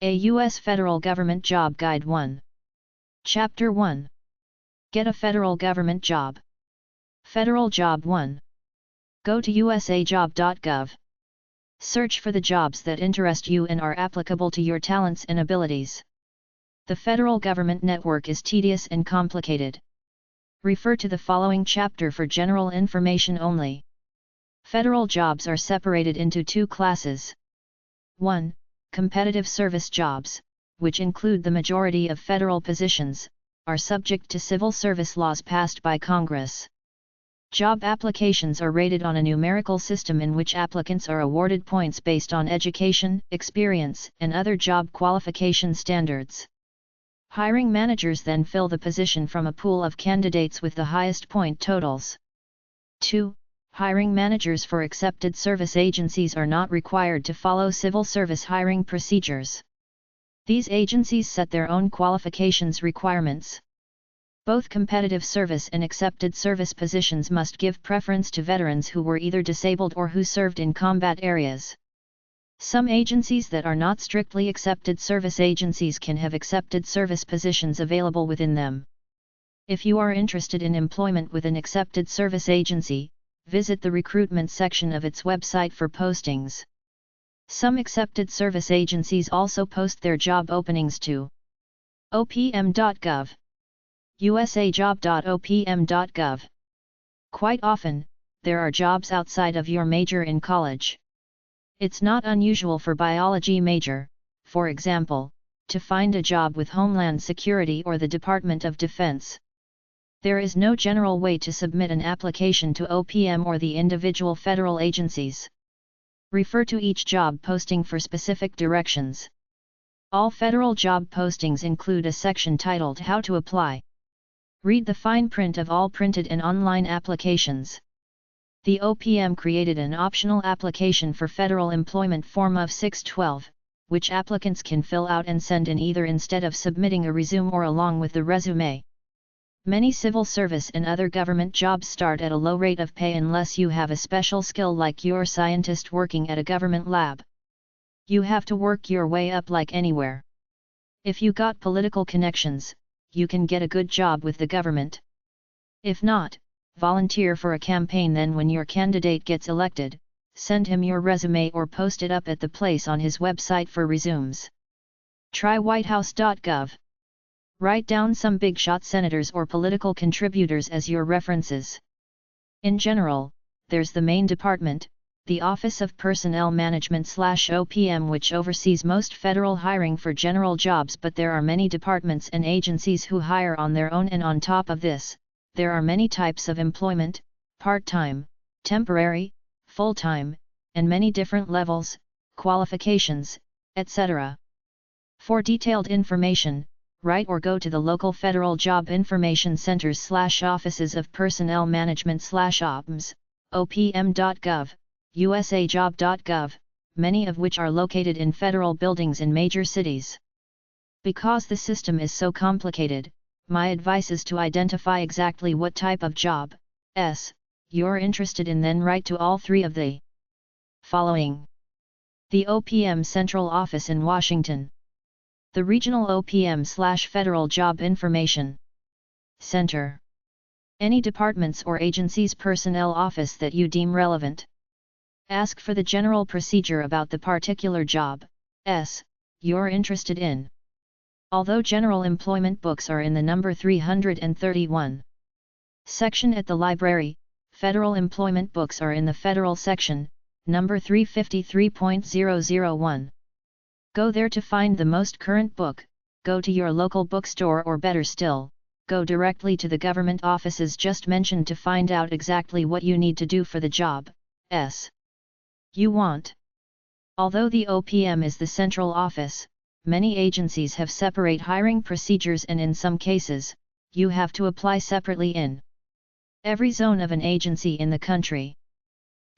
A U.S. Federal Government Job Guide 1. Chapter 1. Get a federal government job. Federal Job 1. Go to usajob.gov. Search for the jobs that interest you and are applicable to your talents and abilities. The federal government network is tedious and complicated. Refer to the following chapter for general information only. Federal jobs are separated into two classes. 1. Competitive service jobs, which include the majority of federal positions, are subject to civil service laws passed by Congress. Job applications are rated on a numerical system in which applicants are awarded points based on education, experience, and other job qualification standards. Hiring managers then fill the position from a pool of candidates with the highest point totals. 2. Hiring managers for accepted service agencies are not required to follow civil service hiring procedures. These agencies set their own qualifications requirements. Both competitive service and accepted service positions must give preference to veterans who were either disabled or who served in combat areas. Some agencies that are not strictly accepted service agencies can have accepted service positions available within them. If you are interested in employment with an accepted service agency, visit the recruitment section of its website for postings. Some accepted service agencies also post their job openings to opm.gov, usajob.opm.gov. Quite often, there are jobs outside of your major in college. It's not unusual for biology major, for example, to find a job with Homeland Security or the Department of Defense. There is no general way to submit an application to OPM or the individual federal agencies. Refer to each job posting for specific directions. All federal job postings include a section titled How to Apply. Read the fine print of all printed and online applications. The OPM created an optional application for federal employment Form of 612, which applicants can fill out and send in either instead of submitting a resume or along with the resume. Many civil service and other government jobs start at a low rate of pay unless you have a special skill like you're a scientist working at a government lab. You have to work your way up like anywhere. If you got political connections, you can get a good job with the government. If not, volunteer for a campaign. Then when your candidate gets elected, send him your resume or post it up at the place on his website for resumes. Try whitehouse.gov. Write down some big shot senators or political contributors as your references. In general, there's the main department, the Office of Personnel Management/OPM, which oversees most federal hiring for general jobs, but there are many departments and agencies who hire on their own, and on top of this, there are many types of employment: part-time, temporary, full-time, and many different levels, qualifications, etc. For detailed information, write or go to the local federal job information centers/offices of personnel management/OPMs, opm.gov, usajob.gov, many of which are located in federal buildings in major cities. Because the system is so complicated, my advice is to identify exactly what type of job you're interested in, then write to all three of the following. The OPM Central Office in Washington. The Regional OPM/Federal Job Information Center. Any departments or agencies' personnel office that you deem relevant. Ask for the general procedure about the particular job you're interested in. Although general employment books are in the number 331 section at the library, federal employment books are in the federal section, number 353.001. Go there to find the most current book. Go to your local bookstore, or better still, go directly to the government offices just mentioned to find out exactly what you need to do for the job you want. Although the OPM is the central office, many agencies have separate hiring procedures, and in some cases, you have to apply separately in every zone of an agency in the country.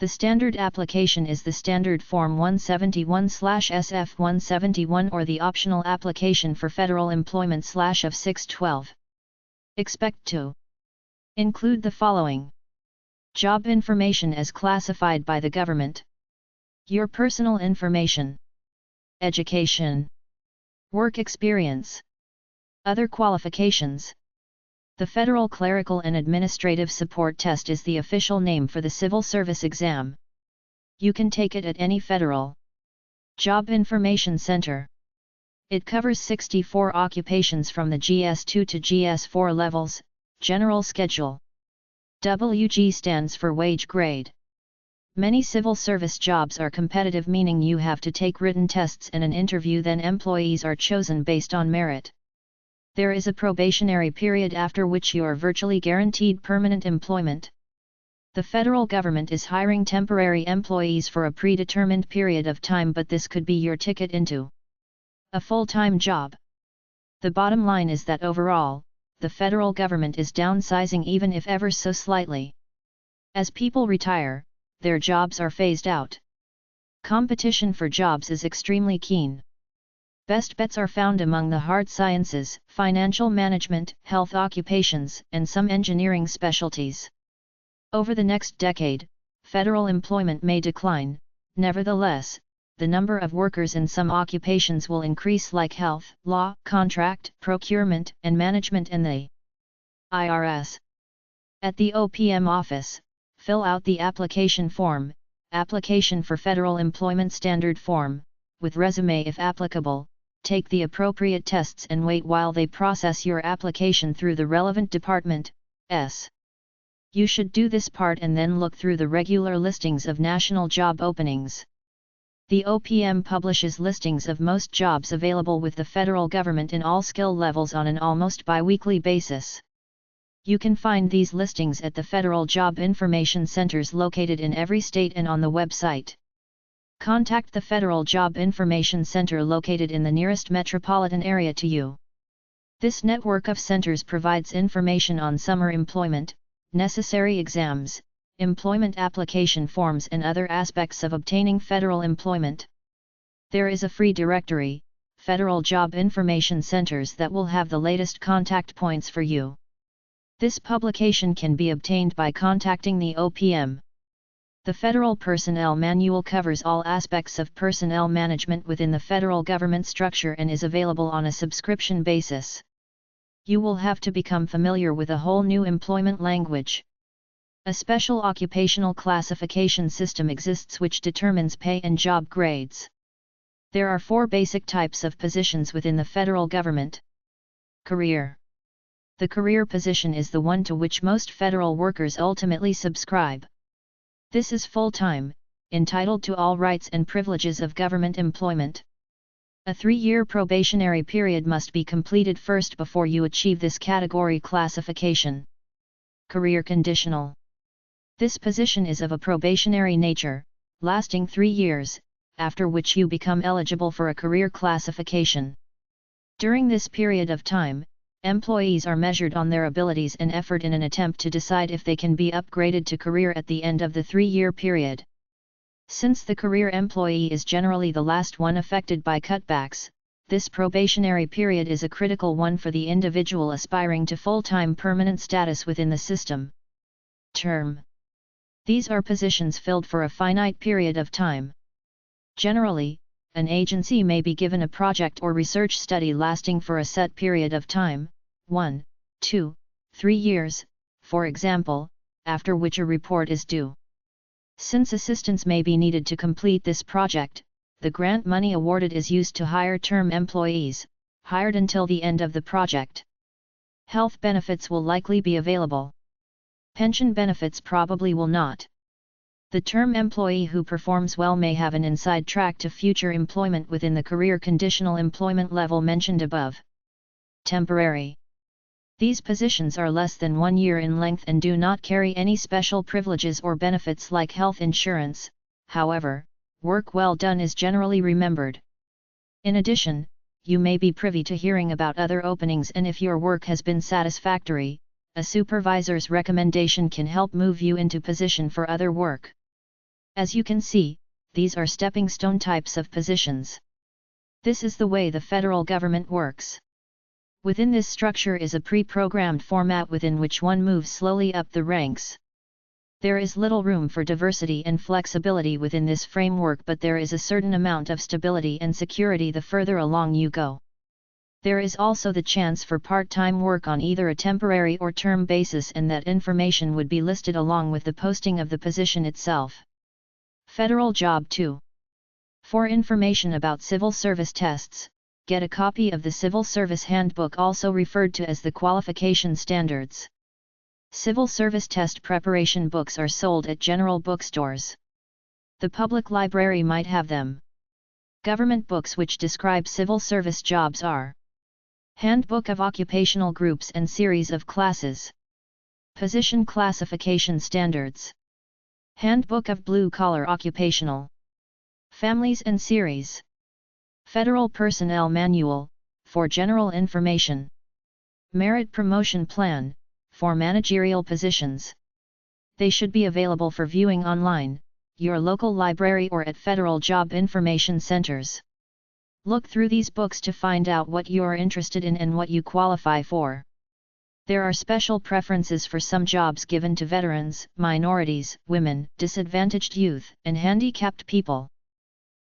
The standard application is the Standard Form 171/SF-171 or the optional application for federal employment/of 612. Expect to include the following: job information as classified by the government, your personal information, education, Work experience. Other qualifications. The Federal Clerical and Administrative Support Test is the official name for the civil service exam. You can take it at any federal job information center. It covers 64 occupations from the GS2 to GS4 levels. General schedule. WG stands for wage grade. Many civil service jobs are competitive, meaning you have to take written tests and an interview, then employees are chosen based on merit. There is a probationary period after which you are virtually guaranteed permanent employment. The federal government is hiring temporary employees for a predetermined period of time, but this could be your ticket into a full-time job. The bottom line is that overall, the federal government is downsizing, even if ever so slightly. As people retire, their jobs are phased out. Competition for jobs is extremely keen. Best bets are found among the hard sciences, financial management, health occupations, and some engineering specialties. Over the next decade, federal employment may decline. Nevertheless, the number of workers in some occupations will increase, like health, law, contract, procurement, and management, and the IRS. At the OPM office, fill out the application form, Application for Federal Employment Standard Form, with resume if applicable. Take the appropriate tests and wait while they process your application through the relevant department. You should do this part and then look through the regular listings of national job openings. The OPM publishes listings of most jobs available with the federal government in all skill levels on an almost bi-weekly basis. You can find these listings at the federal job information centers located in every state and on the website. Contact the Federal Job Information Center located in the nearest metropolitan area to you. This network of centers provides information on summer employment, necessary exams, employment application forms, and other aspects of obtaining federal employment. There is a free directory, Federal Job Information Centers, that will have the latest contact points for you. This publication can be obtained by contacting the OPM. The Federal Personnel Manual covers all aspects of personnel management within the federal government structure and is available on a subscription basis. You will have to become familiar with a whole new employment language. A special occupational classification system exists which determines pay and job grades. There are 4 basic types of positions within the federal government. Career. The career position is the one to which most federal workers ultimately subscribe. This is full-time, entitled to all rights and privileges of government employment. A 3-year probationary period must be completed first before you achieve this category classification. Career conditional. This position is of a probationary nature, lasting 3 years, after which you become eligible for a career classification. During this period of time, employees are measured on their abilities and effort in an attempt to decide if they can be upgraded to career at the end of the 3-year period. Since the career employee is generally the last one affected by cutbacks, this probationary period is a critical one for the individual aspiring to full-time permanent status within the system. Term. These are positions filled for a finite period of time. Generally, an agency may be given a project or research study lasting for a set period of time, 1, 2, 3 years, for example, after which a report is due. Since assistance may be needed to complete this project, the grant money awarded is used to hire term employees, hired until the end of the project. Health benefits will likely be available. Pension benefits probably will not. The term employee who performs well may have an inside track to future employment within the career conditional employment level mentioned above. Temporary. These positions are less than 1 year in length and do not carry any special privileges or benefits like health insurance. However, work well done is generally remembered. In addition, you may be privy to hearing about other openings, and if your work has been satisfactory, a supervisor's recommendation can help move you into position for other work. As you can see, these are stepping stone types of positions. This is the way the federal government works. Within this structure is a pre-programmed format within which one moves slowly up the ranks. There is little room for diversity and flexibility within this framework, but there is a certain amount of stability and security the further along you go. There is also the chance for part-time work on either a temporary or term basis, and that information would be listed along with the posting of the position itself. Federal Job 2. For information about civil service tests, get a copy of the Civil Service Handbook, also referred to as the Qualification Standards. Civil service test preparation books are sold at general bookstores. The public library might have them. Government books which describe civil service jobs are Handbook of Occupational Groups and Series of Classes, Position Classification Standards, Handbook of Blue-Collar Occupational, Families and Series, Federal Personnel Manual, for general information, Merit Promotion Plan, for managerial positions. They should be available for viewing online, your local library, or at federal job information centers. Look through these books to find out what you are interested in and what you qualify for. There are special preferences for some jobs given to veterans, minorities, women, disadvantaged youth, and handicapped people.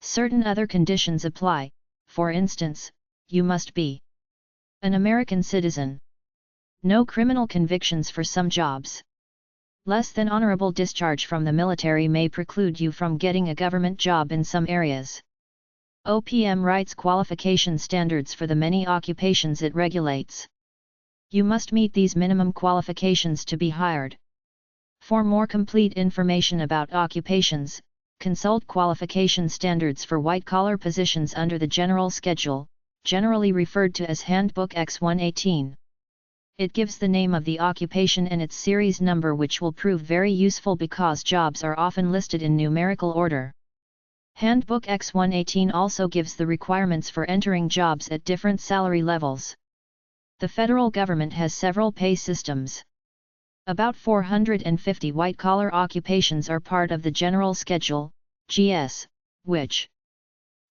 Certain other conditions apply. For instance, you must be an American citizen. No criminal convictions for some jobs. Less than honorable discharge from the military may preclude you from getting a government job in some areas. OPM writes qualification standards for the many occupations it regulates. You must meet these minimum qualifications to be hired. For more complete information about occupations, consult qualification standards for white-collar positions under the General Schedule, generally referred to as Handbook X118. It gives the name of the occupation and its series number, which will prove very useful because jobs are often listed in numerical order. Handbook X118 also gives the requirements for entering jobs at different salary levels. The federal government has several pay systems. About 450 white-collar occupations are part of the General Schedule, GS, which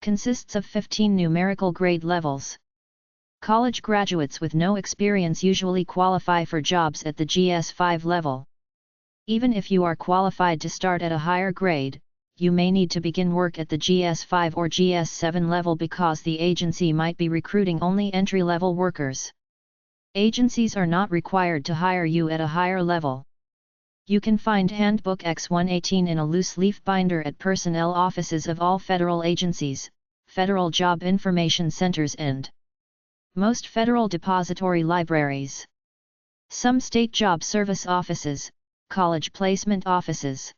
consists of 15 numerical grade levels. College graduates with no experience usually qualify for jobs at the GS5 level. Even if you are qualified to start at a higher grade, you may need to begin work at the GS5 or GS7 level because the agency might be recruiting only entry-level workers. Agencies are not required to hire you at a higher level. You can find Handbook X118 in a loose leaf binder at personnel offices of all federal agencies, federal job information centers, and most federal depository libraries. Some state job service offices, college placement offices,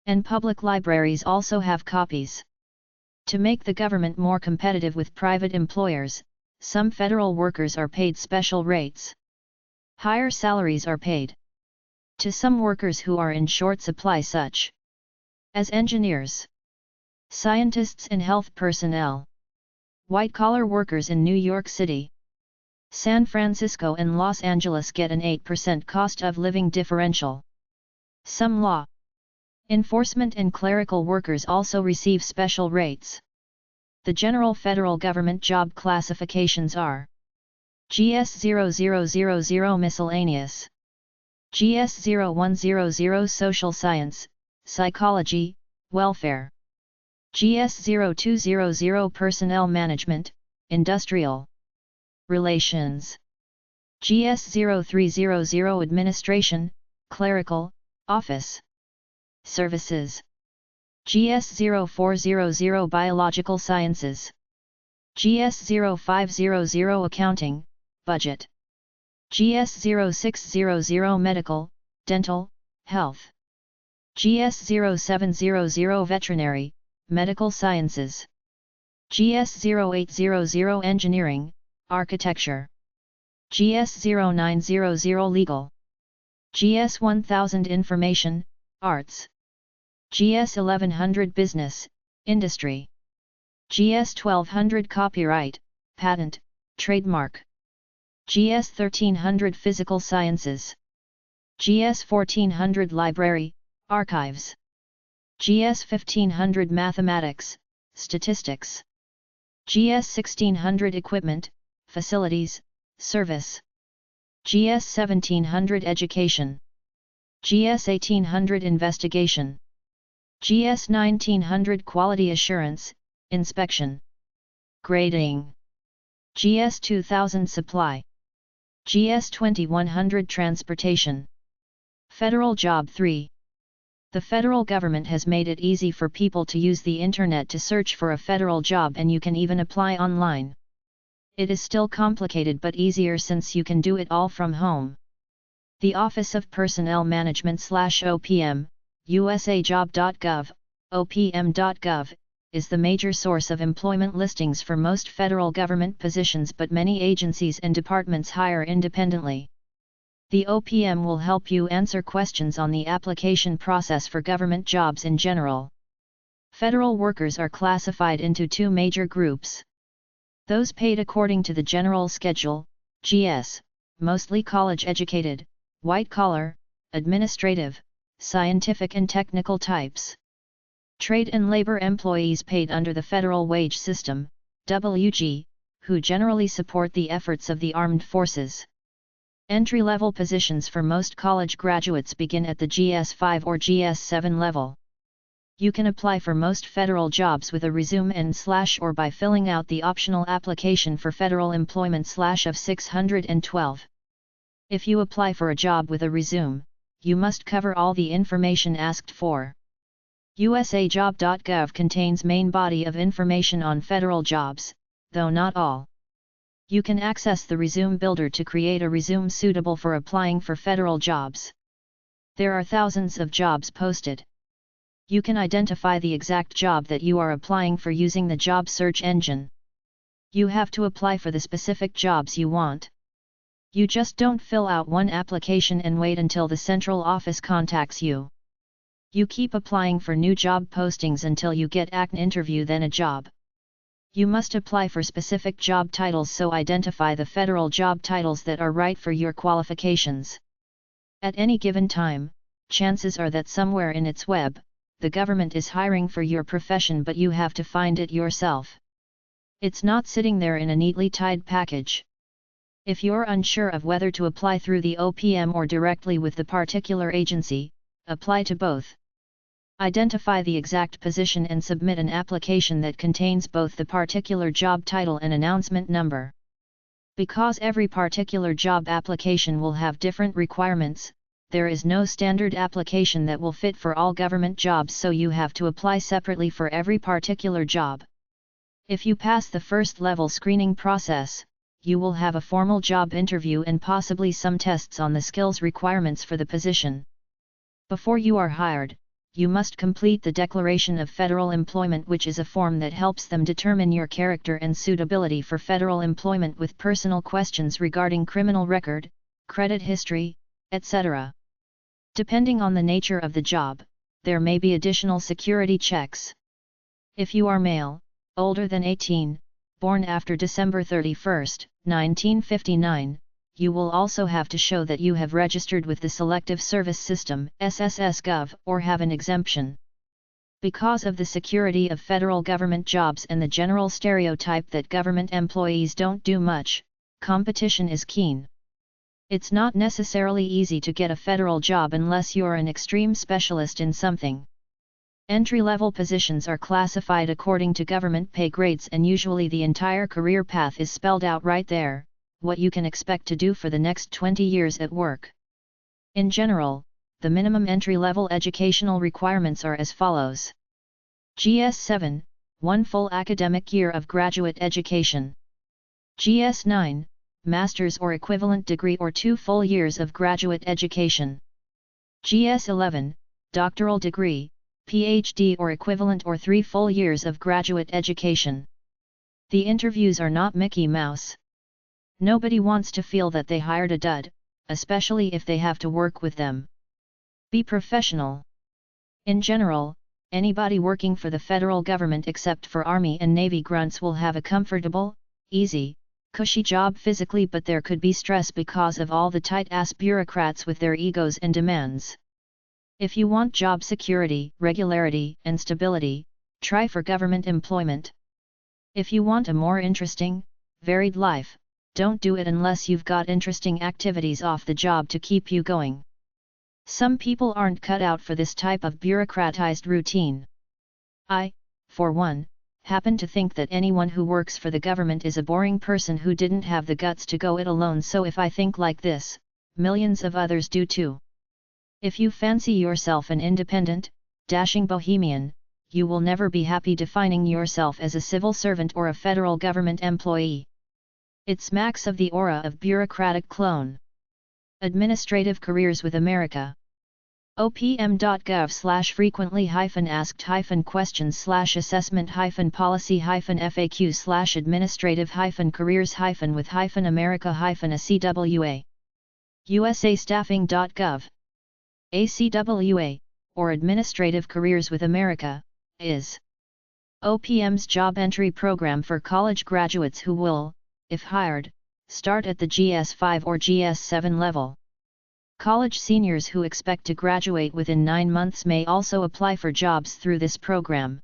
and public libraries also have copies. To make the government more competitive with private employers, some federal workers are paid special rates. Higher salaries are paid to some workers who are in short supply, such as engineers, scientists, and health personnel. White-collar workers in New York City, San Francisco, and Los Angeles get an 8% cost of living differential. Some law enforcement and clerical workers also receive special rates. The general federal government job classifications are GS0000 Miscellaneous, GS0100 Social Science, Psychology, Welfare, GS0200 Personnel Management, Industrial Relations, GS0300 Administration, Clerical, Office Services, GS0400 Biological Sciences, GS0500 Accounting, Budget, GS0600 Medical, Dental, Health, GS0700 Veterinary, Medical Sciences, GS0800 Engineering, Architecture, GS0900 Legal, GS1000 Information, Arts, GS1100 Business, Industry, GS1200 Copyright, Patent, Trademark, GS1300 Physical Sciences, GS1400 Library, Archives, GS1500 Mathematics, Statistics, GS1600 Equipment, Facilities, Service, GS1700 Education, GS1800 Investigation, GS1900 Quality Assurance, Inspection, Grading, GS 2000 Supply. GS 2100 Transportation. Federal Job 3. The federal government has made it easy for people to use the internet to search for a federal job, and you can even apply online. It is still complicated but easier since you can do it all from home. The Office of Personnel Management/OPM, usajob.gov, opm.gov, is the major source of employment listings for most federal government positions, but many agencies and departments hire independently. The OPM will help you answer questions on the application process for government jobs in general. Federal workers are classified into two major groups. Those paid according to the General Schedule, GS, mostly college-educated, white-collar, administrative, scientific and technical types. Trade and labor employees paid under the Federal Wage System, WG, who generally support the efforts of the armed forces. Entry-level positions for most college graduates begin at the GS5 or GS7 level. You can apply for most federal jobs with a resume and/or by filling out the optional application for federal employment/of 612. If you apply for a job with a resume, you must cover all the information asked for. usajob.gov contains main body of information on federal jobs, though not all. You can access the resume builder to create a resume suitable for applying for federal jobs. There are thousands of jobs posted. You can identify the exact job that you are applying for using the job search engine. You have to apply for the specific jobs you want. You just don't fill out one application and wait until the central office contacts you. You keep applying for new job postings until you get an interview, then a job. You must apply for specific job titles, so identify the federal job titles that are right for your qualifications. At any given time, chances are that somewhere in its web, the government is hiring for your profession, but you have to find it yourself. It's not sitting there in a neatly tied package. If you're unsure of whether to apply through the OPM or directly with the particular agency, apply to both. Identify the exact position and submit an application that contains both the particular job title and announcement number. Because every particular job application will have different requirements, there is no standard application that will fit for all government jobs, so you have to apply separately for every particular job. If you pass the first level screening process, you will have a formal job interview and possibly some tests on the skills requirements for the position. Before you are hired, you must complete the Declaration of Federal Employment, which is a form that helps them determine your character and suitability for federal employment, with personal questions regarding criminal record, credit history, etc. Depending on the nature of the job, there may be additional security checks. If you are male, older than 18, born after December 31, 1959, you will also have to show that you have registered with the Selective Service System, SSS-Gov, or have an exemption. Because of the security of federal government jobs and the general stereotype that government employees don't do much, competition is keen. It's not necessarily easy to get a federal job unless you're an extreme specialist in something. Entry-level positions are classified according to government pay grades, and usually the entire career path is spelled out right there, what you can expect to do for the next 20 years at work. In general, the minimum entry-level educational requirements are as follows. GS7, 1 full academic year of graduate education. GS9, master's or equivalent degree or 2 full years of graduate education. GS11, doctoral degree, PhD or equivalent, or 3 full years of graduate education. The interviews are not Mickey Mouse. Nobody wants to feel that they hired a dud, especially if they have to work with them. Be professional. In general, anybody working for the federal government except for Army and Navy grunts will have a comfortable, easy, cushy job physically, but there could be stress because of all the tight-ass bureaucrats with their egos and demands. If you want job security, regularity, and stability, try for government employment. If you want a more interesting, varied life, don't do it unless you've got interesting activities off the job to keep you going. Some people aren't cut out for this type of bureaucratized routine. I, for one, happen to think that anyone who works for the government is a boring person who didn't have the guts to go it alone, so if I think like this, millions of others do too. If you fancy yourself an independent, dashing bohemian, you will never be happy defining yourself as a civil servant or a federal government employee. It smacks of the aura of bureaucratic clone. Administrative Careers with America. opm.gov/frequently-asked-assessment-policy-administrative-careers-with-America-with-ACWA. USAstaffing.gov. ACWA, or Administrative Careers with America, is OPM's job entry program for college graduates who will, if hired, start at the GS5 or GS7 level. College seniors who expect to graduate within 9 months may also apply for jobs through this program.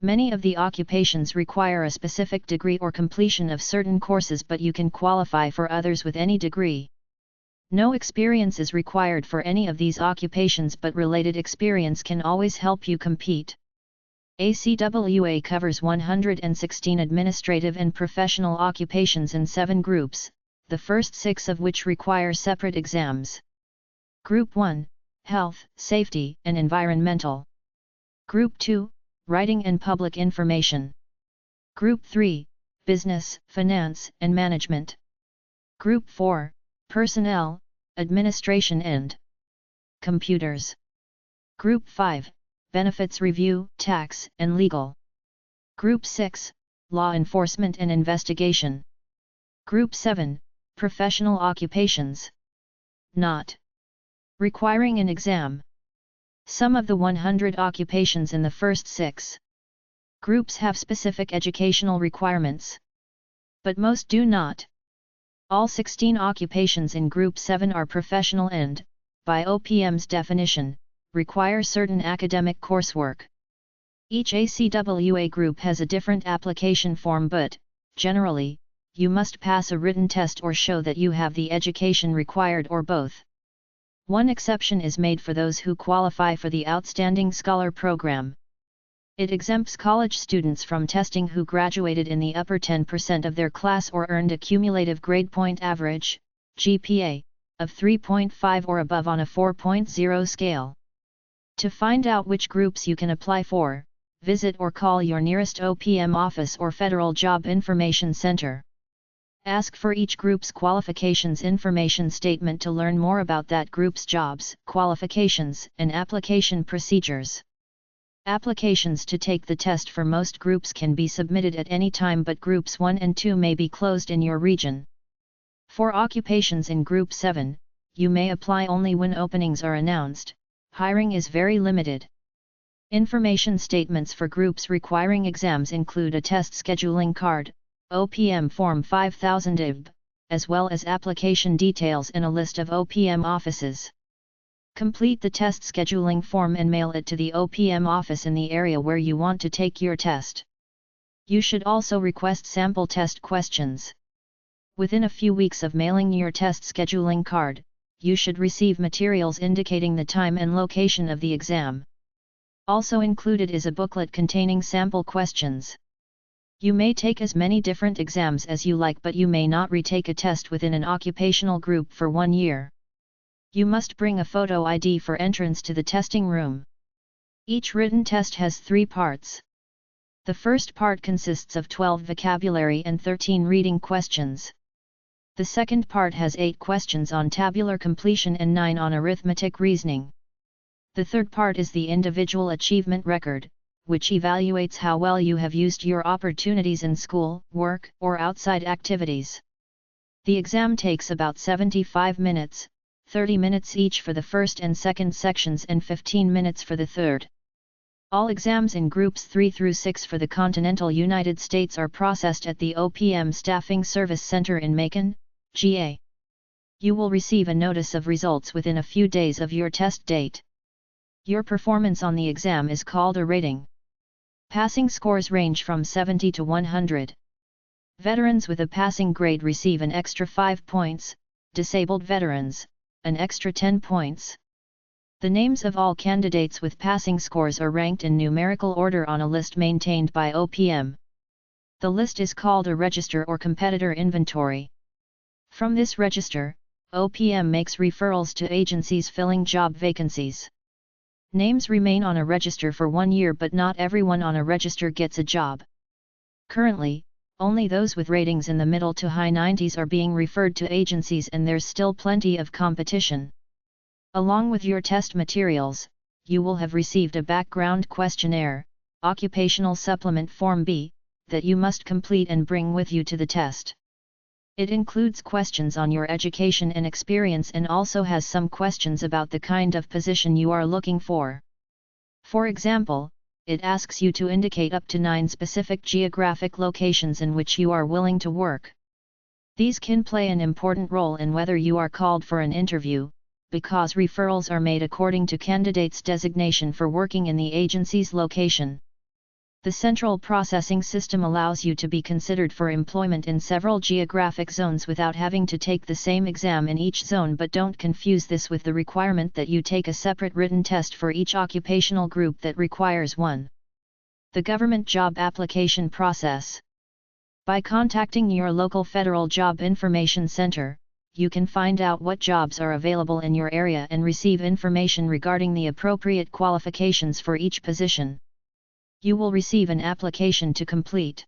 Many of the occupations require a specific degree or completion of certain courses, but you can qualify for others with any degree. No experience is required for any of these occupations, but related experience can always help you compete. ACWA covers 116 administrative and professional occupations in 7 groups, the first 6 of which require separate exams. Group 1, Health, Safety, and Environmental. Group 2, Writing and Public Information. Group 3, Business, Finance, and Management. Group 4, Personnel, Administration and Computers. Group 5, Benefits Review, Tax, and Legal. Group 6, Law Enforcement and Investigation. Group 7, Professional Occupations. Not requiring an exam. Some of the 100 occupations in the first 6 groups have specific educational requirements, but most do not. All 16 occupations in Group 7 are professional and, by OPM's definition, require certain academic coursework. Each ACWA group has a different application form, but, generally, you must pass a written test or show that you have the education required, or both. One exception is made for those who qualify for the Outstanding Scholar Program. It exempts college students from testing who graduated in the upper 10% of their class or earned a cumulative grade point average, GPA, of 3.5 or above on a 4.0 scale. To find out which groups you can apply for, visit or call your nearest OPM office or Federal Job Information Center. Ask for each group's qualifications information statement to learn more about that group's jobs, qualifications, and application procedures. Applications to take the test for most groups can be submitted at any time, but Groups 1 and 2 may be closed in your region. For occupations in Group 7, you may apply only when openings are announced. Hiring is very limited. Information statements for groups requiring exams include a test scheduling card, OPM Form 5000 IB, as well as application details and a list of OPM offices. Complete the test scheduling form and mail it to the OPM office in the area where you want to take your test. You should also request sample test questions. Within a few weeks of mailing your test scheduling card, you should receive materials indicating the time and location of the exam. Also included is a booklet containing sample questions. You may take as many different exams as you like, but you may not retake a test within an occupational group for 1 year. You must bring a photo ID for entrance to the testing room. Each written test has 3 parts. The first part consists of 12 vocabulary and 13 reading questions. The second part has 8 questions on tabular completion and 9 on arithmetic reasoning. The third part is the individual achievement record, which evaluates how well you have used your opportunities in school, work, or outside activities. The exam takes about 75 minutes, 30 minutes each for the first and second sections and 15 minutes for the third. All exams in Groups 3 through 6 for the continental United States are processed at the OPM Staffing Service Center in Macon, GA. You will receive a notice of results within a few days of your test date. Your performance on the exam is called a rating. Passing scores range from 70 to 100. Veterans with a passing grade receive an extra 5 points, disabled veterans, an extra 10 points. The names of all candidates with passing scores are ranked in numerical order on a list maintained by OPM. The list is called a register or competitor inventory. From this register, OPM makes referrals to agencies filling job vacancies. Names remain on a register for 1 year, but not everyone on a register gets a job. Currently, only those with ratings in the middle to high 90s are being referred to agencies, and there's still plenty of competition. Along with your test materials, you will have received a background questionnaire, Occupational Supplement Form B, that you must complete and bring with you to the test. It includes questions on your education and experience, and also has some questions about the kind of position you are looking for. For example, it asks you to indicate up to 9 specific geographic locations in which you are willing to work. These can play an important role in whether you are called for an interview, because referrals are made according to candidates' designation for working in the agency's location. The central processing system allows you to be considered for employment in several geographic zones without having to take the same exam in each zone, but don't confuse this with the requirement that you take a separate written test for each occupational group that requires one. The government job application process. By contacting your local federal job information center, you can find out what jobs are available in your area and receive information regarding the appropriate qualifications for each position. You will receive an application to complete.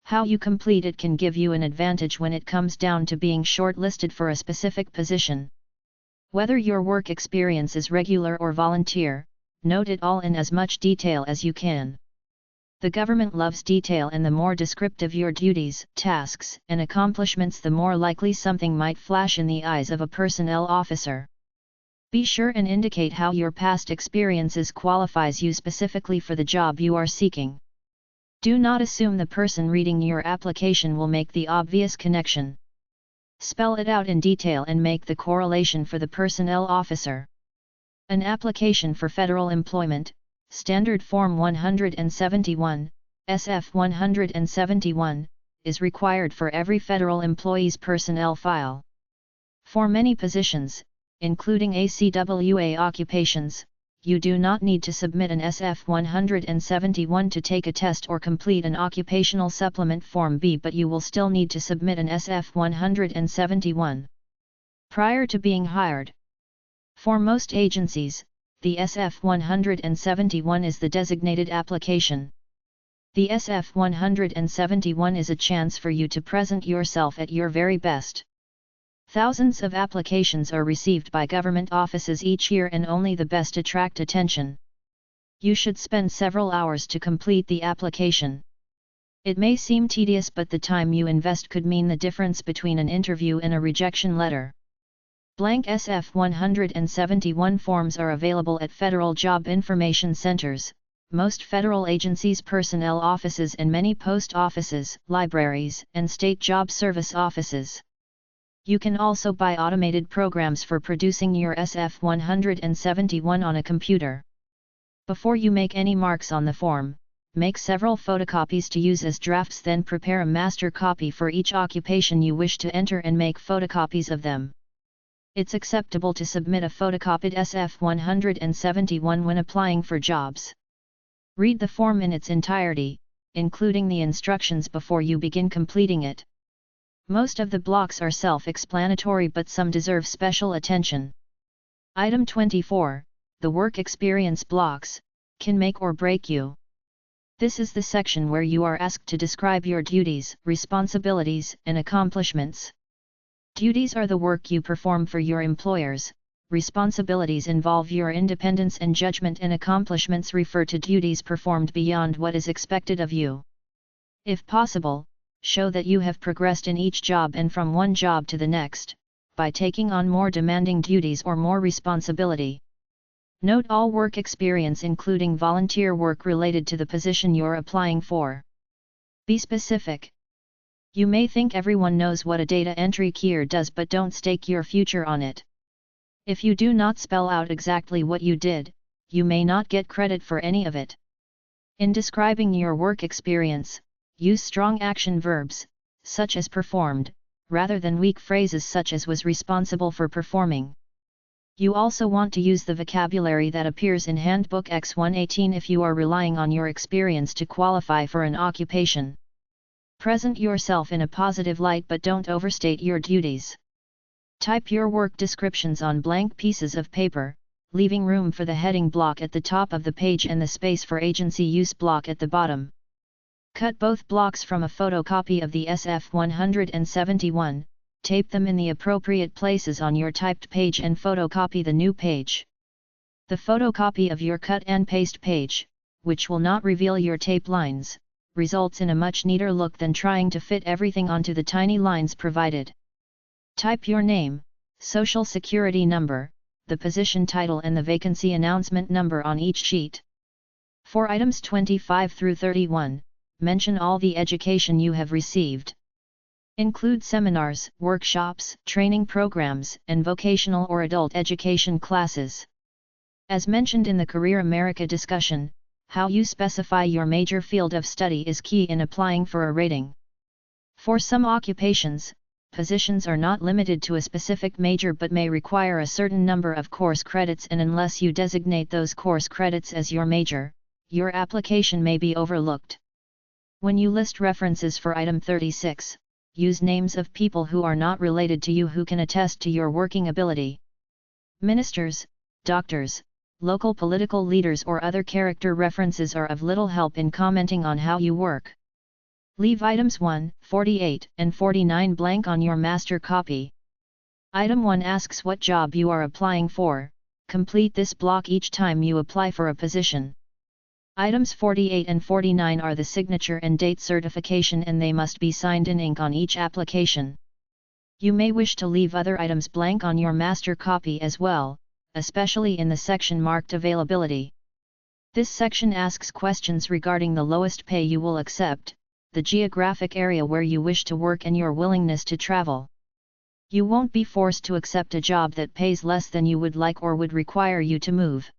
How you complete it can give you an advantage when it comes down to being shortlisted for a specific position. Whether your work experience is regular or volunteer, note it all in as much detail as you can. The government loves detail, and the more descriptive your duties, tasks, and accomplishments, the more likely something might flash in the eyes of a personnel officer. Be sure and indicate how your past experiences qualifies you specifically for the job you are seeking. Do not assume the person reading your application will make the obvious connection. Spell it out in detail and make the correlation for the personnel officer. An application for federal employment, Standard Form 171, SF 171, is required for every federal employee's personnel file. For many positions, including ACWA occupations, you do not need to submit an SF 171 to take a test or complete an Occupational Supplement Form B, but you will still need to submit an SF 171 prior to being hired. For most agencies, the SF 171 is the designated application. The SF 171 is a chance for you to present yourself at your very best. Thousands of applications are received by government offices each year, and only the best attract attention. You should spend several hours to complete the application. It may seem tedious, but the time you invest could mean the difference between an interview and a rejection letter. Blank SF 171 forms are available at federal job information centers, most federal agencies' personnel offices, and many post offices, libraries, and state job service offices. You can also buy automated programs for producing your SF 171 on a computer. Before you make any marks on the form, make several photocopies to use as drafts, then prepare a master copy for each occupation you wish to enter and make photocopies of them. It's acceptable to submit a photocopied SF 171 when applying for jobs. Read the form in its entirety, including the instructions, before you begin completing it. Most of the blocks are self-explanatory, but some deserve special attention. Item 24, the work experience blocks, can make or break you. This is the section where you are asked to describe your duties, responsibilities, and accomplishments. Duties are the work you perform for your employers, responsibilities involve your independence and judgment, and accomplishments refer to duties performed beyond what is expected of you. If possible, show that you have progressed in each job and from one job to the next, by taking on more demanding duties or more responsibility. Note all work experience, including volunteer work related to the position you're applying for. Be specific. You may think everyone knows what a data entry keyer does, but don't stake your future on it. If you do not spell out exactly what you did, you may not get credit for any of it. In describing your work experience, use strong action verbs, such as performed, rather than weak phrases such as was responsible for performing. You also want to use the vocabulary that appears in Handbook X118 if you are relying on your experience to qualify for an occupation. Present yourself in a positive light but don't overstate your duties. Type your work descriptions on blank pieces of paper, leaving room for the heading block at the top of the page and the space for agency use block at the bottom. Cut both blocks from a photocopy of the SF-171, tape them in the appropriate places on your typed page and photocopy the new page. The photocopy of your cut and paste page, which will not reveal your tape lines, results in a much neater look than trying to fit everything onto the tiny lines provided. Type your name, social security number, the position title and the vacancy announcement number on each sheet. For items 25 through 31, mention all the education you have received. Include seminars, workshops, training programs, and vocational or adult education classes. As mentioned in the Career America discussion, how you specify your major field of study is key in applying for a rating. For some occupations, positions are not limited to a specific major but may require a certain number of course credits, and unless you designate those course credits as your major, your application may be overlooked. When you list references for item 36, use names of people who are not related to you who can attest to your working ability. Ministers, doctors, local political leaders or other character references are of little help in commenting on how you work. Leave items 1, 48, and 49 blank on your master copy. Item 1 asks what job you are applying for. Complete this block each time you apply for a position. Items 48 and 49 are the signature and date certification, and they must be signed in ink on each application. You may wish to leave other items blank on your master copy as well, especially in the section marked Availability. This section asks questions regarding the lowest pay you will accept, the geographic area where you wish to work, and your willingness to travel. You won't be forced to accept a job that pays less than you would like or would require you to move.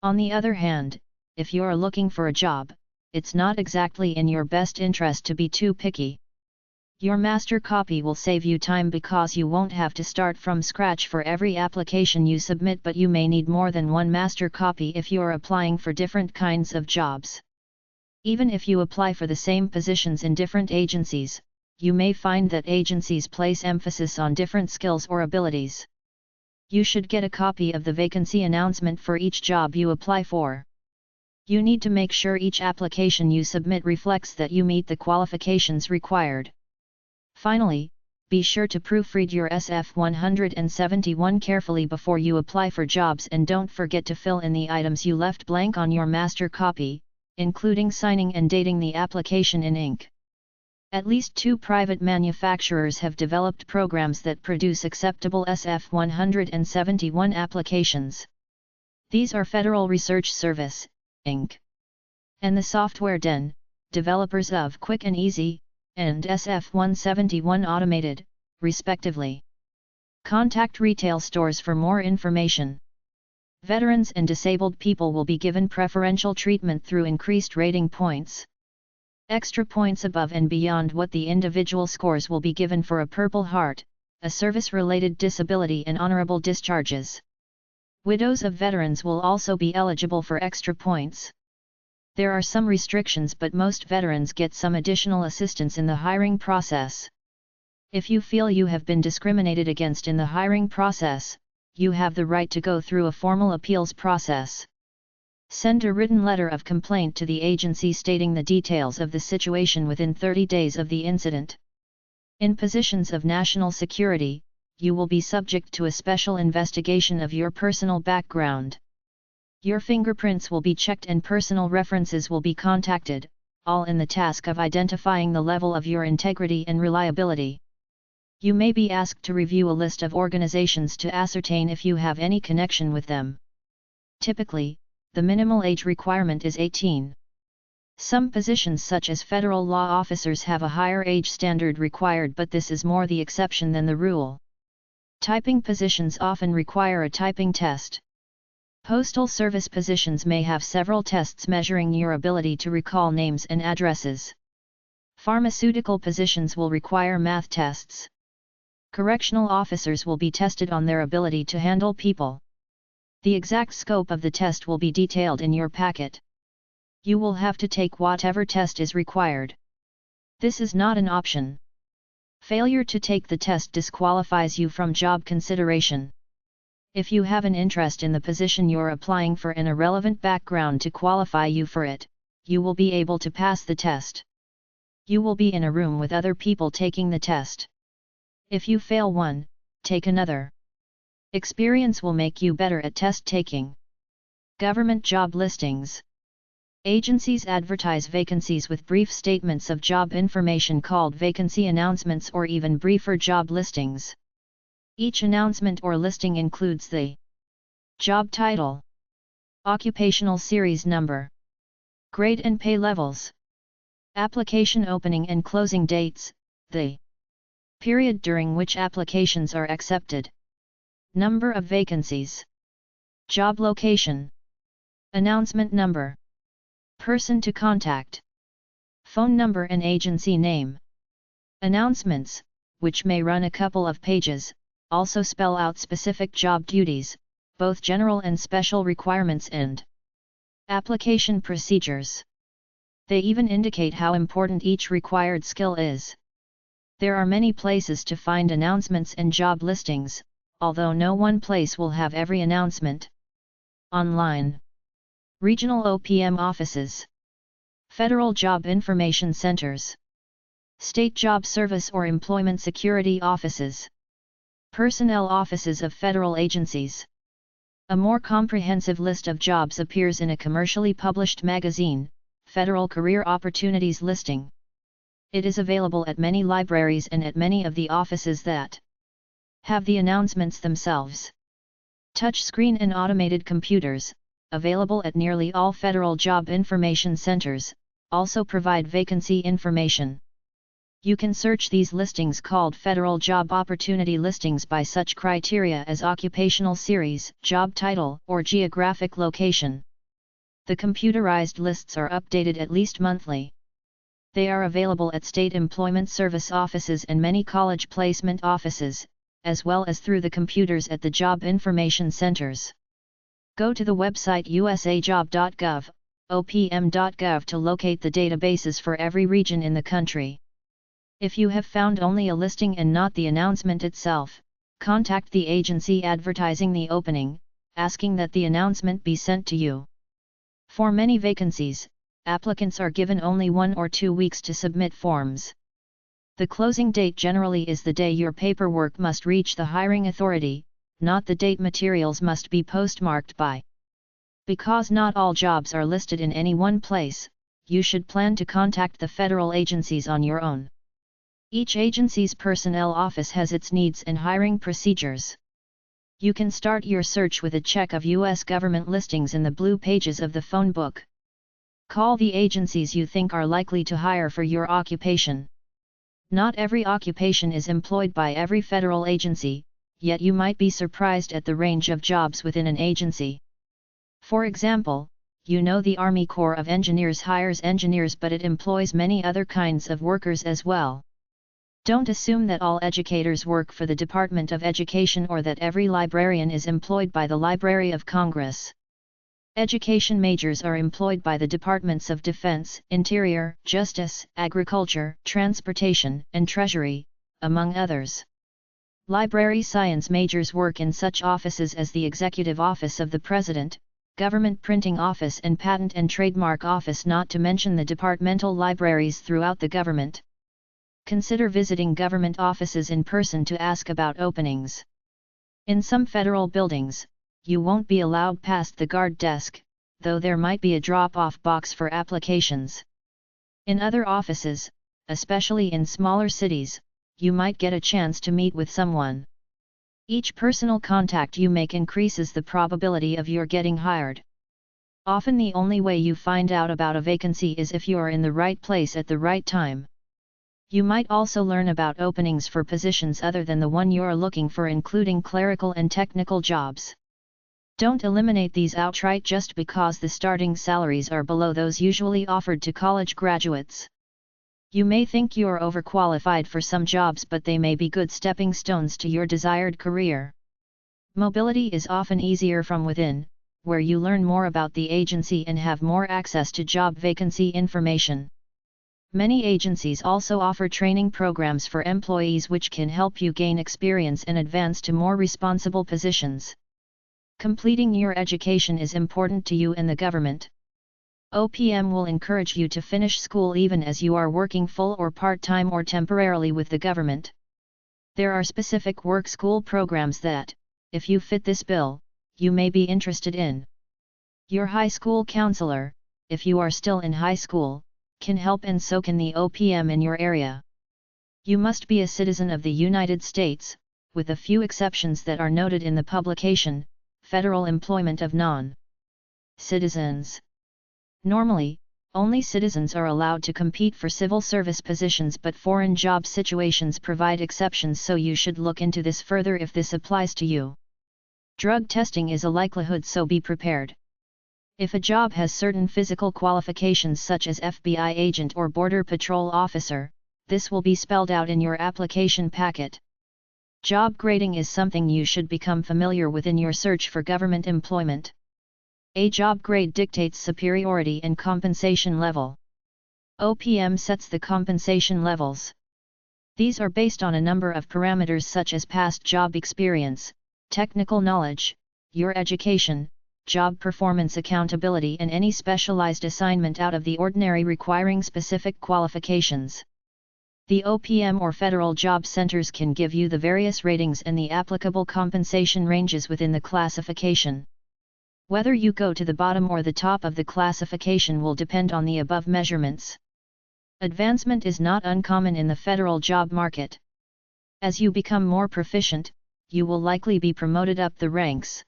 On the other hand, if you are looking for a job, it's not exactly in your best interest to be too picky. Your master copy will save you time because you won't have to start from scratch for every application you submit, but you may need more than one master copy if you are applying for different kinds of jobs. Even if you apply for the same positions in different agencies, you may find that agencies place emphasis on different skills or abilities. You should get a copy of the vacancy announcement for each job you apply for. You need to make sure each application you submit reflects that you meet the qualifications required. Finally, be sure to proofread your SF-171 carefully before you apply for jobs, and don't forget to fill in the items you left blank on your master copy, including signing and dating the application in ink. At least 2 private manufacturers have developed programs that produce acceptable SF-171 applications. These are Federal Research Service, Inc., and the Software Den, developers of Quick and Easy, and SF-171 Automated, respectively. Contact retail stores for more information. Veterans and disabled people will be given preferential treatment through increased rating points. Extra points above and beyond what the individual scores will be given for a Purple Heart, a service-related disability, and honorable discharges. Widows of veterans will also be eligible for extra points. There are some restrictions, but most veterans get some additional assistance in the hiring process. If you feel you have been discriminated against in the hiring process, you have the right to go through a formal appeals process. Send a written letter of complaint to the agency stating the details of the situation within 30 days of the incident. In positions of national security, you will be subject to a special investigation of your personal background. Your fingerprints will be checked and personal references will be contacted, all in the task of identifying the level of your integrity and reliability. You may be asked to review a list of organizations to ascertain if you have any connection with them. Typically, the minimal age requirement is 18. Some positions such as federal law officers have a higher age standard required, but this is more the exception than the rule. Typing positions often require a typing test. Postal service positions may have several tests measuring your ability to recall names and addresses. Pharmaceutical positions will require math tests. Correctional officers will be tested on their ability to handle people. The exact scope of the test will be detailed in your packet. You will have to take whatever test is required. This is not an option. Failure to take the test disqualifies you from job consideration. If you have an interest in the position you're applying for and a relevant background to qualify you for it, you will be able to pass the test. You will be in a room with other people taking the test. If you fail one, take another. Experience will make you better at test taking. Government job listings. Agencies advertise vacancies with brief statements of job information called vacancy announcements or even briefer job listings. Each announcement or listing includes the job title, occupational series number, grade and pay levels, application opening and closing dates, the period during which applications are accepted, number of vacancies, job location, announcement number, person to contact, phone number and agency name. Announcements, which may run a couple of pages, also spell out specific job duties, both general and special requirements and application procedures. They even indicate how important each required skill is. There are many places to find announcements and job listings, although no one place will have every announcement. Online. Regional OPM offices. Federal Job Information Centers. State Job Service or Employment Security Offices. Personnel offices of federal agencies. A more comprehensive list of jobs appears in a commercially published magazine, Federal Career Opportunities Listing. It is available at many libraries and at many of the offices that have the announcements themselves. Touchscreen and automated computers, available at nearly all federal job information centers, also provide vacancy information. You can search these listings called Federal Job Opportunity Listings by such criteria as occupational series, job title, or geographic location. The computerized lists are updated at least monthly. They are available at state employment service offices and many college placement offices, as well as through the computers at the job information centers. Go to the website usajob.gov, opm.gov to locate the databases for every region in the country. If you have found only a listing and not the announcement itself, contact the agency advertising the opening, asking that the announcement be sent to you. For many vacancies, applicants are given only 1 or 2 weeks to submit forms. The closing date generally is the day your paperwork must reach the hiring authority, not the date materials must be postmarked by. Because not all jobs are listed in any one place, you should plan to contact the federal agencies on your own. Each agency's personnel office has its needs and hiring procedures. You can start your search with a check of U.S. government listings in the blue pages of the phone book. Call the agencies you think are likely to hire for your occupation. Not every occupation is employed by every federal agency, yet you might be surprised at the range of jobs within an agency. For example, you know the Army Corps of Engineers hires engineers, but it employs many other kinds of workers as well. Don't assume that all educators work for the Department of Education or that every librarian is employed by the Library of Congress. Education majors are employed by the Departments of Defense, Interior, Justice, Agriculture, Transportation, and Treasury, among others. Library science majors work in such offices as the Executive Office of the President, Government Printing Office and Patent and Trademark Office, not to mention the departmental libraries throughout the government. Consider visiting government offices in person to ask about openings. In some federal buildings, you won't be allowed past the guard desk, though there might be a drop-off box for applications. In other offices, especially in smaller cities, you might get a chance to meet with someone. Each personal contact you make increases the probability of your getting hired. Often the only way you find out about a vacancy is if you are in the right place at the right time. You might also learn about openings for positions other than the one you're looking for, including clerical and technical jobs. Don't eliminate these outright just because the starting salaries are below those usually offered to college graduates. You may think you are overqualified for some jobs, but they may be good stepping stones to your desired career. Mobility is often easier from within, where you learn more about the agency and have more access to job vacancy information. Many agencies also offer training programs for employees which can help you gain experience and advance to more responsible positions. Completing your education is important to you and the government. OPM will encourage you to finish school even as you are working full or part-time or temporarily with the government. There are specific work school programs that, if you fit this bill, you may be interested in. Your high school counselor, if you are still in high school, can help, and so can the OPM in your area. You must be a citizen of the United States, with a few exceptions that are noted in the publication, Federal Employment of Non-Citizens. Normally, only citizens are allowed to compete for civil service positions, but foreign job situations provide exceptions, so you should look into this further if this applies to you. Drug testing is a likelihood, so be prepared. If a job has certain physical qualifications such as FBI agent or Border Patrol officer, this will be spelled out in your application packet. Job grading is something you should become familiar with in your search for government employment. A job grade dictates superiority and compensation level. OPM sets the compensation levels. These are based on a number of parameters such as past job experience, technical knowledge, your education, job performance accountability, and any specialized assignment out of the ordinary requiring specific qualifications. The OPM or federal job centers can give you the various ratings and the applicable compensation ranges within the classification. Whether you go to the bottom or the top of the classification will depend on the above measurements. Advancement is not uncommon in the federal job market. As you become more proficient, you will likely be promoted up the ranks.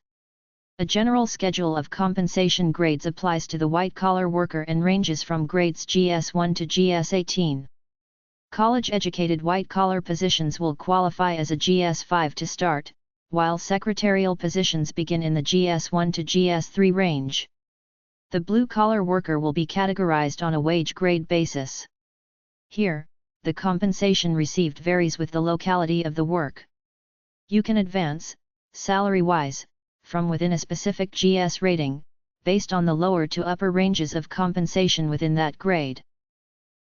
A general schedule of compensation grades applies to the white-collar worker and ranges from grades GS1 to GS18. College-educated white-collar positions will qualify as a GS5 to start, while secretarial positions begin in the GS1 to GS3 range. The blue-collar worker will be categorized on a wage grade basis. Here, the compensation received varies with the locality of the work. You can advance, salary-wise, from within a specific GS rating, based on the lower to upper ranges of compensation within that grade.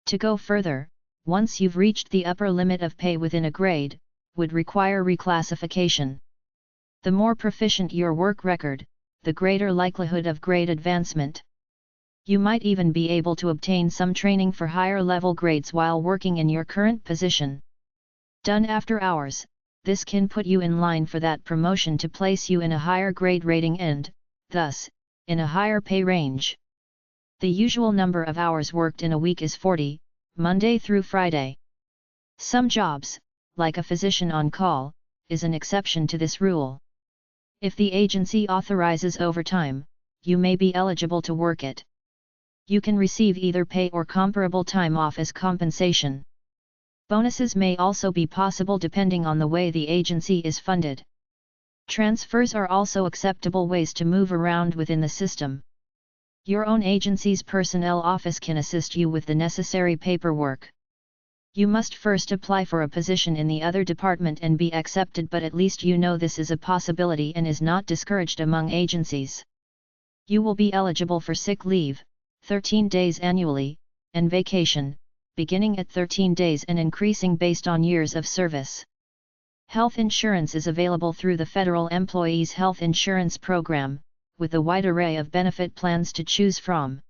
To go further, once you've reached the upper limit of pay within a grade, would require reclassification. The more proficient your work record, the greater likelihood of grade advancement. You might even be able to obtain some training for higher level grades while working in your current position. Done after hours, this can put you in line for that promotion to place you in a higher grade rating and, thus, in a higher pay range. The usual number of hours worked in a week is 40, Monday through Friday. Some jobs, like a physician on call, is an exception to this rule. If the agency authorizes overtime, you may be eligible to work it. You can receive either pay or comparable time off as compensation. Bonuses may also be possible depending on the way the agency is funded. Transfers are also acceptable ways to move around within the system. Your own agency's personnel office can assist you with the necessary paperwork. You must first apply for a position in the other department and be accepted, but at least you know this is a possibility and is not discouraged among agencies. You will be eligible for sick leave, 13 days annually, and vacation, beginning at 13 days and increasing based on years of service. Health insurance is available through the Federal Employees Health Insurance Program, with a wide array of benefit plans to choose from.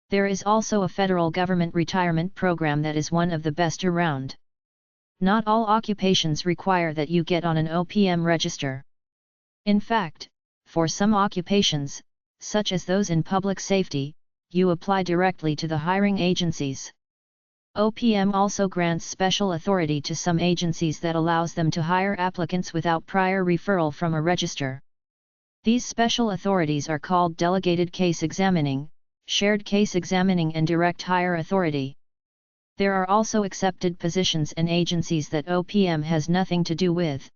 There is also a federal government retirement program that is one of the best around. Not all occupations require that you get on an OPM register. In fact, for some occupations, such as those in public safety, you apply directly to the hiring agencies. OPM also grants special authority to some agencies that allows them to hire applicants without prior referral from a register. These special authorities are called delegated case examining, shared case examining, and direct hire authority. There are also accepted positions and agencies that OPM has nothing to do with.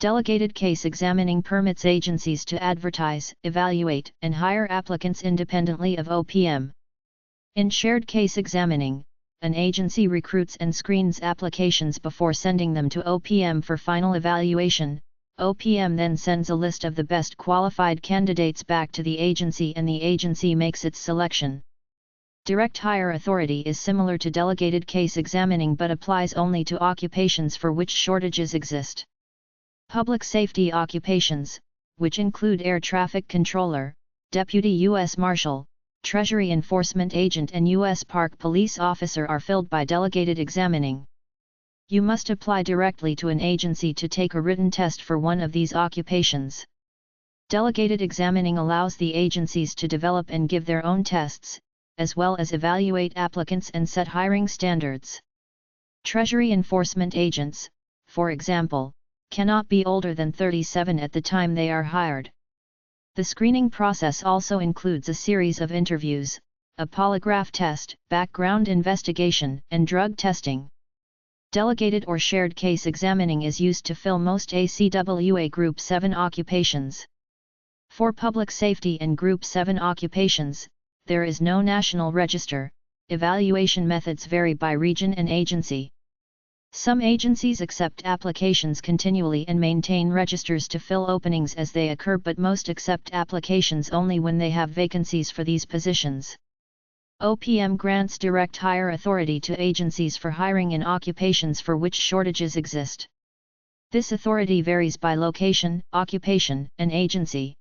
Delegated case examining permits agencies to advertise, evaluate, and hire applicants independently of OPM. In shared case examining, an agency recruits and screens applications before sending them to OPM for final evaluation. OPM then sends a list of the best qualified candidates back to the agency and the agency makes its selection. Direct hire authority is similar to delegated case examining but applies only to occupations for which shortages exist. Public safety occupations, which include air traffic controller, deputy U.S. Marshal, Treasury enforcement agent and U.S. Park Police officer, are filled by delegated examining. You must apply directly to an agency to take a written test for one of these occupations. Delegated examining allows the agencies to develop and give their own tests, as well as evaluate applicants and set hiring standards. Treasury enforcement agents, for example, cannot be older than 37 at the time they are hired. The screening process also includes a series of interviews, a polygraph test, background investigation, and drug testing. Delegated or shared case examining is used to fill most ACWA Group 7 occupations. For public safety and Group 7 occupations, there is no national register. Evaluation methods vary by region and agency. Some agencies accept applications continually and maintain registers to fill openings as they occur, but most accept applications only when they have vacancies for these positions. OPM grants direct hire authority to agencies for hiring in occupations for which shortages exist. This authority varies by location, occupation, and agency.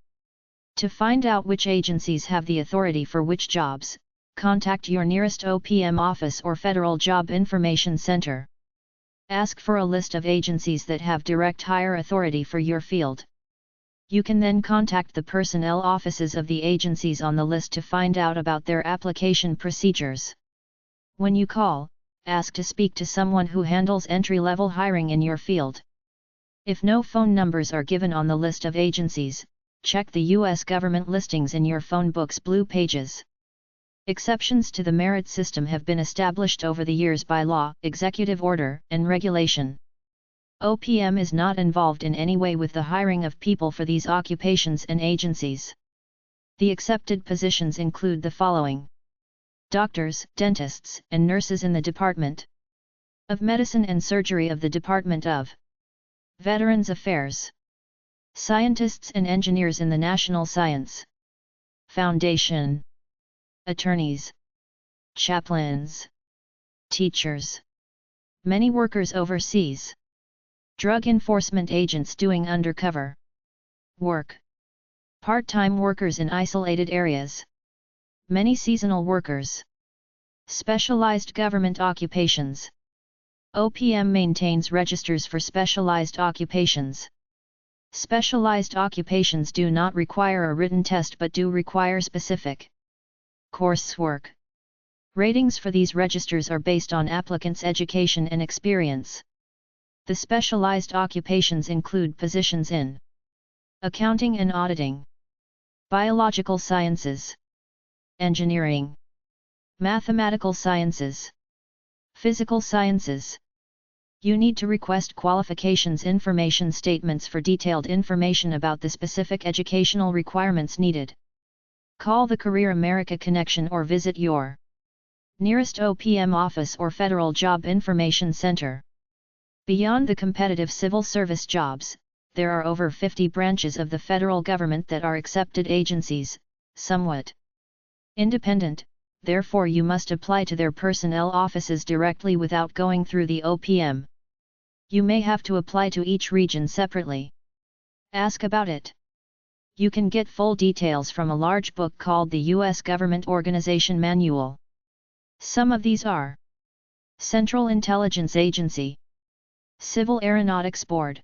To find out which agencies have the authority for which jobs, contact your nearest OPM office or Federal Job Information Center. Ask for a list of agencies that have direct hire authority for your field. You can then contact the personnel offices of the agencies on the list to find out about their application procedures. When you call, ask to speak to someone who handles entry-level hiring in your field. If no phone numbers are given on the list of agencies, check the U.S. government listings in your phone book's blue pages. Exceptions to the merit system have been established over the years by law, executive order, and regulation. OPM is not involved in any way with the hiring of people for these occupations and agencies. The accepted positions include the following: doctors, dentists, and nurses in the Department of Medicine and Surgery of the Department of Veterans Affairs, scientists and engineers in the National Science Foundation, attorneys, chaplains, teachers, many workers overseas, drug enforcement agents doing undercover work, part-time workers in isolated areas, many seasonal workers, specialized government occupations. OPM maintains registers for specialized occupations. Specialized occupations do not require a written test but do require specific coursework. Ratings for these registers are based on applicants' education and experience. The specialized occupations include positions in accounting and auditing, biological sciences, engineering, mathematical sciences, physical sciences. You need to request qualifications information statements for detailed information about the specific educational requirements needed. Call the Career America Connection or visit your nearest OPM office or Federal Job Information Center. Beyond the competitive civil service jobs, there are over 50 branches of the federal government that are accepted agencies, somewhat independent, therefore you must apply to their personnel offices directly without going through the OPM. You may have to apply to each region separately. Ask about it. You can get full details from a large book called the U.S. Government Organization Manual. Some of these are Central Intelligence Agency, Civil Aeronautics Board,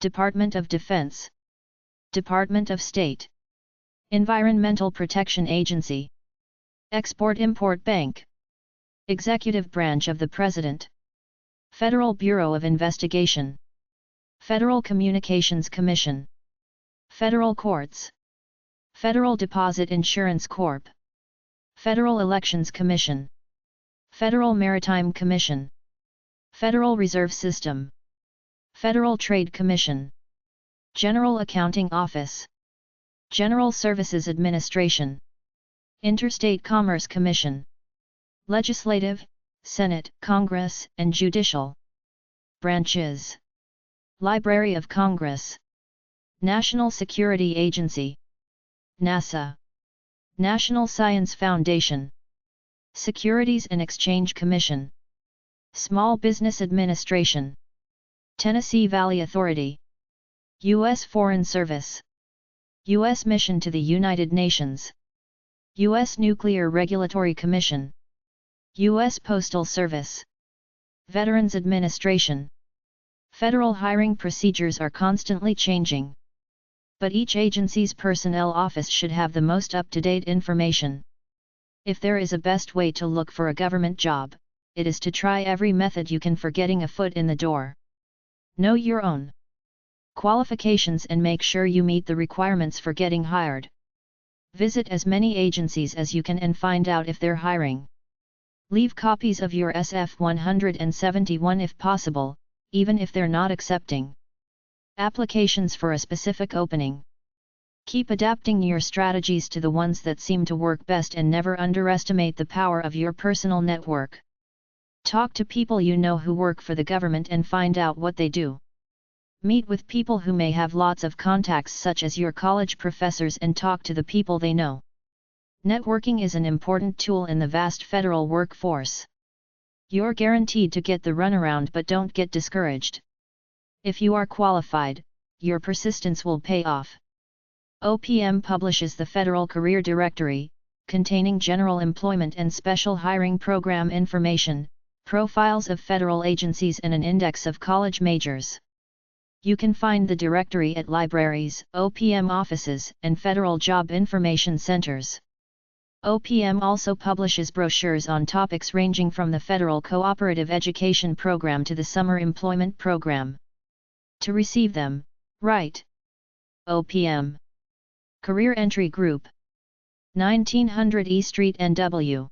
Department of Defense, Department of State, Environmental Protection Agency, Export-Import Bank, Executive Branch of the President, Federal Bureau of Investigation, Federal Communications Commission, Federal Courts, Federal Deposit Insurance Corp., Federal Elections Commission, Federal Maritime Commission, Federal Reserve System, Federal Trade Commission, General Accounting Office, General Services Administration, Interstate Commerce Commission, Legislative, Senate, Congress, and judicial branches. Library of Congress. National Security Agency. NASA. National Science Foundation. Securities and Exchange Commission. Small Business Administration. Tennessee Valley Authority. U.S. Foreign Service. U.S. Mission to the United Nations. U.S. Nuclear Regulatory Commission. U.S. Postal Service. Veterans Administration. Federal hiring procedures are constantly changing. But each agency's personnel office should have the most up-to-date information. If there is a best way to look for a government job, it is to try every method you can for getting a foot in the door. Know your own qualifications and make sure you meet the requirements for getting hired. Visit as many agencies as you can and find out if they're hiring. Leave copies of your SF-171 if possible, even if they're not accepting applications for a specific opening. Keep adapting your strategies to the ones that seem to work best and never underestimate the power of your personal network. Talk to people you know who work for the government and find out what they do. Meet with people who may have lots of contacts such as your college professors and talk to the people they know. Networking is an important tool in the vast federal workforce. You're guaranteed to get the runaround, but don't get discouraged. If you are qualified, your persistence will pay off. OPM publishes the Federal Career Directory, containing general employment and special hiring program information, profiles of federal agencies and an index of college majors. You can find the directory at libraries, OPM offices, and federal job information centers. OPM also publishes brochures on topics ranging from the Federal Cooperative Education Program to the Summer Employment Program. To receive them, write OPM Career Entry Group, 1900 E Street, NW,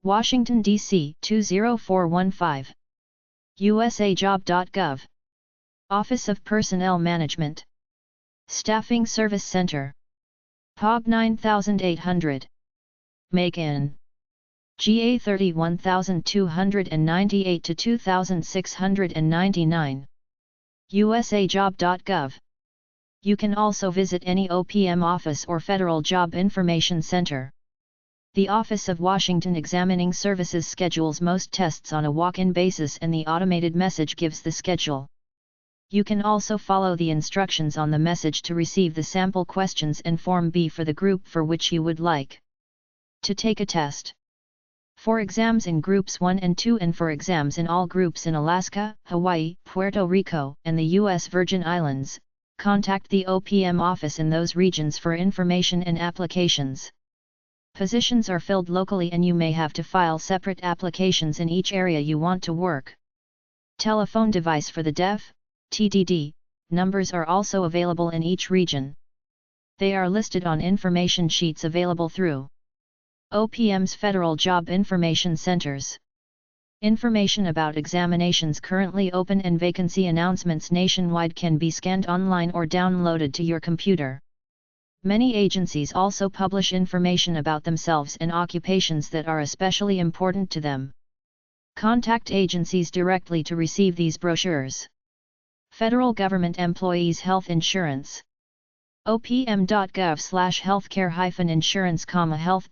Washington, D.C. 20415. USAJob.gov. Office of Personnel Management. Staffing Service Center. POG 9800. Macon. GA 31298 to 2699. USAJob.gov. You can also visit any OPM office or Federal Job Information Center. The Office of Washington Examining Services schedules most tests on a walk-in basis, and the automated message gives the schedule. You can also follow the instructions on the message to receive the sample questions and Form B for the group for which you would like to take a test. For exams in Groups 1 and 2 and for exams in all groups in Alaska, Hawaii, Puerto Rico, and the U.S. Virgin Islands, contact the OPM office in those regions for information and applications. Positions are filled locally and you may have to file separate applications in each area you want to work. Telephone device for the deaf, TDD, numbers are also available in each region. They are listed on information sheets available through OPM's Federal Job Information Centers. Information about examinations currently open and vacancy announcements nationwide can be scanned online or downloaded to your computer. Many agencies also publish information about themselves and occupations that are especially important to them. Contact agencies directly to receive these brochures. Federal Government Employees Health Insurance. opm.gov/healthcare-insurance, health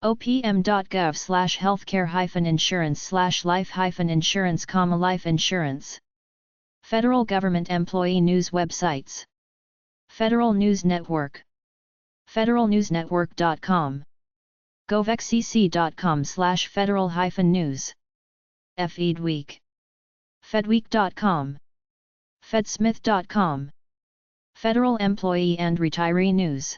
opm.gov/healthcare-insurance/life-insurance, life insurance. Federal Government Employee News websites. Federal News Network. federalnewsnetwork.com. govexcc.com/federal-news. FEDweek. fedweek.com. fedsmith.com. Federal Employee and Retiree News.